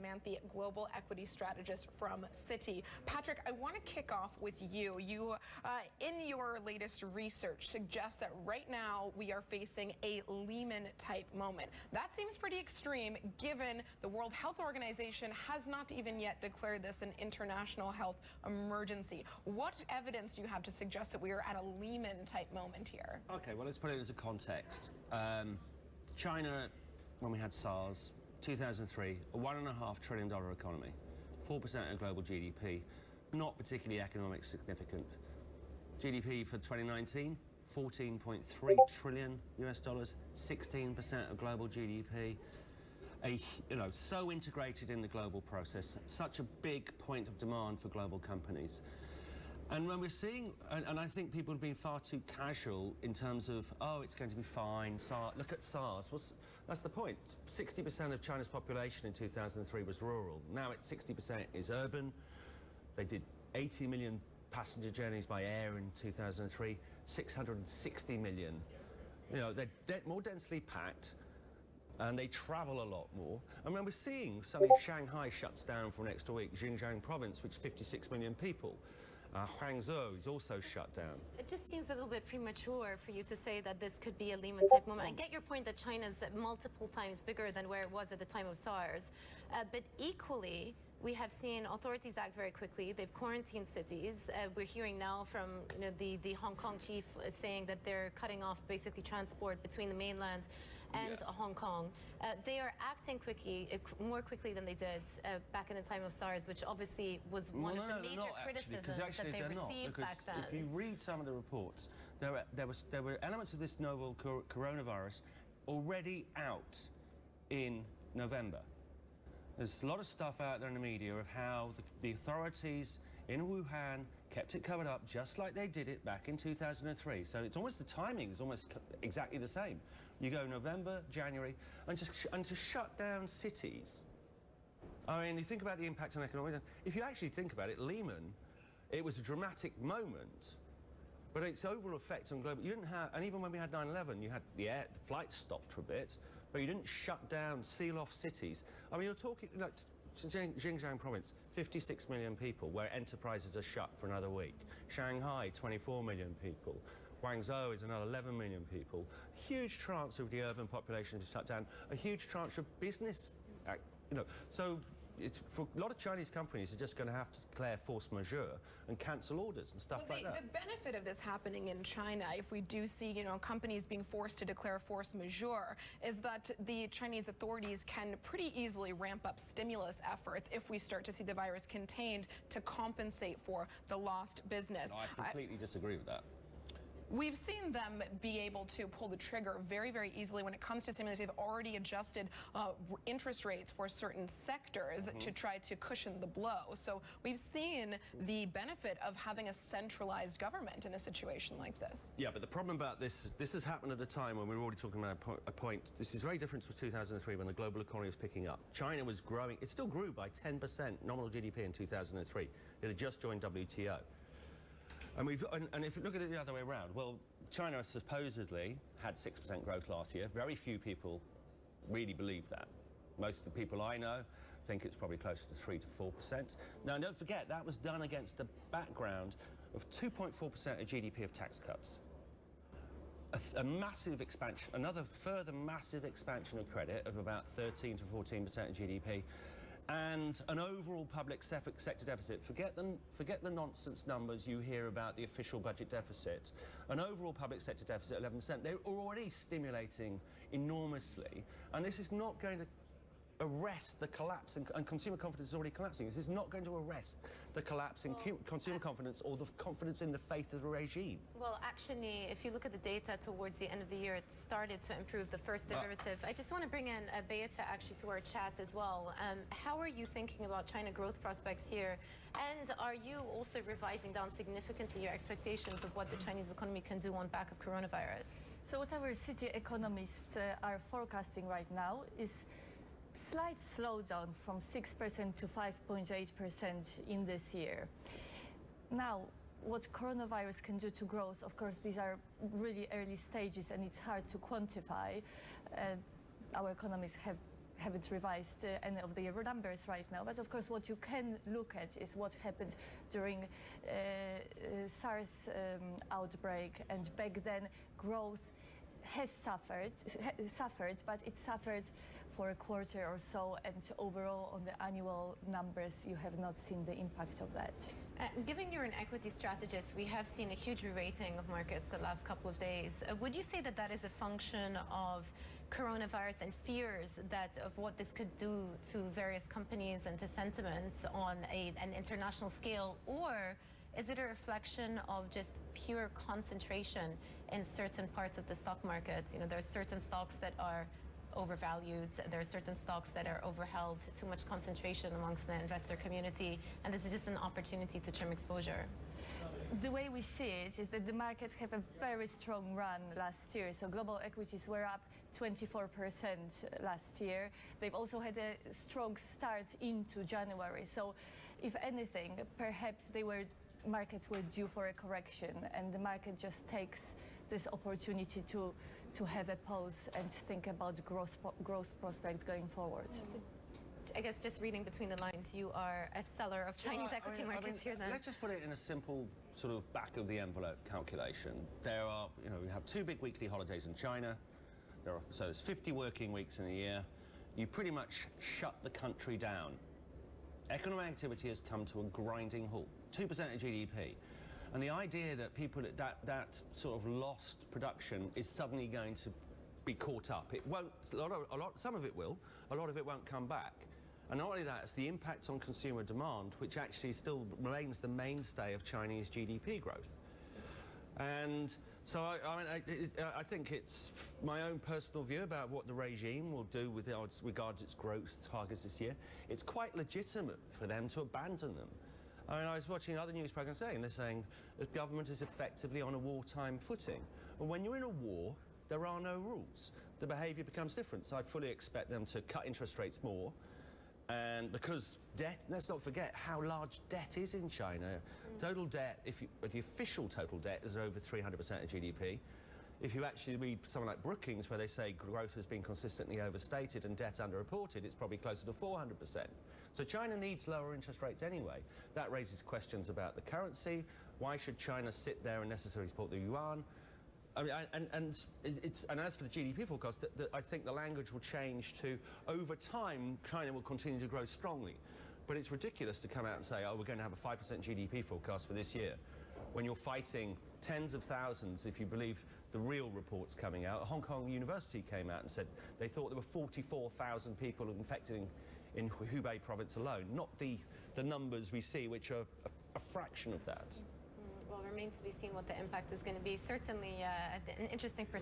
Manthi, global equity strategist from Citi. Patrick, I want to kick off with you. You, in your latest research, suggest that right now we are facing a Lehman-type moment. That seems pretty extreme, given the World Health Organization has not even yet declared this an international health emergency. What evidence do you have to suggest that we are at a Lehman-type moment here? Okay, well, let's put it into context. China, when we had SARS, 2003, a $1.5 trillion economy, 4% of global GDP, not particularly economic significant. GDP for 2019, 14.3 trillion US dollars, 16% of global GDP. So integrated in the global process, such a big point of demand for global companies. And when we're seeing, and I think people have been far too casual in terms of, oh, it's going to be fine, look at SARS. Well, that's the point. 60% of China's population in 2003 was rural. Now 60% is urban. They did 80 million passenger journeys by air in 2003, 660 million. You know, they're more densely packed, and they travel a lot more. And when we're seeing suddenly Shanghai shuts down for next week, Xinjiang province, which is 56 million people, Hangzhou is also shut down. It just seems a little bit premature for you to say that this could be a Lehman-type moment. I get your point that China's multiple times bigger than where it was at the time of SARS, but equally, we have seen authorities act very quickly. They've quarantined cities. We're hearing now from the Hong Kong chief saying that they're cutting off basically transport between the mainland and Hong Kong. They are acting quickly, more quickly than they did back in the time of SARS, which obviously was one of the major criticisms that they received back then. If you read some of the reports, there were elements of this novel coronavirus already out in November. There's a lot of stuff out there in the media of how the authorities in Wuhan kept it covered up just like they did it back in 2003. So it's almost, the timing is almost exactly the same. You go November, January, and just shut down cities. I mean, you think about the impact on economic. If you actually think about it, Lehman, it was a dramatic moment, but its overall effect on global, you didn't have, and even when we had 9/11, you had the flights stopped for a bit, but you didn't shut down, seal off cities. I mean, you're talking, like, Xinjiang province, 56 million people, where enterprises are shut for another week. Shanghai, 24 million people. Guangzhou is another 11 million people. Huge tranche of the urban population is shut down. A huge tranche of business, so it's, for a lot of Chinese companies are just going to have to declare force majeure and cancel orders and stuff like that. The benefit of this happening in China, if we do see, companies being forced to declare force majeure, is that the Chinese authorities can pretty easily ramp up stimulus efforts if we start to see the virus contained to compensate for the lost business. No, I completely disagree with that. We've seen them be able to pull the trigger very, very easily when it comes to stimulus. They've already adjusted interest rates for certain sectors to try to cushion the blow. So we've seen the benefit of having a centralized government in a situation like this. Yeah, but the problem about this has happened at a time when we were already talking about a point. This is very different to 2003 when the global economy was picking up. China was growing. It still grew by 10% nominal GDP in 2003. It had just joined WTO. And if you look at it the other way around, well, China supposedly had 6% growth last year. Very few people really believe that. Most of the people I know think it's probably closer to 3 to 4%. Now, don't forget, that was done against a background of 2.4% of GDP of tax cuts. A massive expansion, another further massive expansion of credit of about 13 to 14% of GDP. And an overall public sector deficit. Forget the nonsense numbers you hear about the official budget deficit. An overall public sector deficit of 11%. They're already stimulating enormously, and this is not going to arrest the collapse, and consumer confidence is already collapsing. This is not going to arrest the collapse in consumer confidence or the confidence in the faith of the regime. Well, actually, if you look at the data towards the end of the year, it started to improve, the first derivative. I just want to bring in Beata actually to our chat as well. How are you thinking about China growth prospects here? And are you also revising down significantly your expectations of what the Chinese economy can do on back of coronavirus? So what our Citi economists are forecasting right now is slight slowdown from 6% to 5.8% in this year. Now, what coronavirus can do to growth, of course, these are really early stages and it's hard to quantify. Our economists have haven't revised any of the numbers right now, but of course what you can look at is what happened during SARS outbreak, and back then growth has suffered, but it suffered for a quarter or so, and overall on the annual numbers you have not seen the impact of that. Given you're an equity strategist, we have seen a huge re-rating of markets the last couple of days. Would you say that that is a function of coronavirus and fears of what this could do to various companies and to sentiment on an international scale, or is it a reflection of just pure concentration in certain parts of the stock market? You know, there are certain stocks that are overvalued, there are certain stocks that are overheld, too much concentration amongst the investor community, and this is just an opportunity to trim exposure. The way we see it is that the markets have a very strong run last year. So global equities were up 24% last year. They've also had a strong start into January. So if anything, perhaps markets were due for a correction, and the market just takes this opportunity to have a pause and think about growth prospects going forward. So I guess just reading between the lines, you are a seller of Chinese equity markets here then. Let's just put it in a simple sort of back of the envelope calculation. There are, we have 2 big weekly holidays in China. So there's 50 working weeks in a year. You pretty much shut the country down. Economic activity has come to a grinding halt, 2% of GDP. And the idea that people that sort of lost production is suddenly going to be caught up. It won't. Some of it will. A lot of it won't come back. And not only that, it's the impact on consumer demand, which actually still remains the mainstay of Chinese GDP growth. And so I think it's my own personal view about what the regime will do with regards to its growth targets this year. It's quite legitimate for them to abandon them. I mean, I was watching other news programs they're saying the government is effectively on a wartime footing. And when you're in a war, there are no rules. The behaviour becomes different. So I fully expect them to cut interest rates more. And because debt, let's not forget how large debt is in China. Total debt, the official total debt is over 300% of GDP. If you actually read something like Brookings, where they say growth has been consistently overstated and debt underreported, it's probably closer to 400%. So China needs lower interest rates anyway. That raises questions about the currency. Why should China sit there and necessarily support the yuan? I mean, and as for the GDP forecast, I think the language will change to, over time, China will continue to grow strongly. But it's ridiculous to come out and say, oh, we're going to have a 5% GDP forecast for this year, when you're fighting tens of thousands, if you believe the real reports coming out. Hong Kong University came out and said they thought there were 44,000 people infected in Hubei province alone, not the numbers we see, which are a fraction of that. Well, it remains to be seen what the impact is going to be. Certainly an interesting perspective.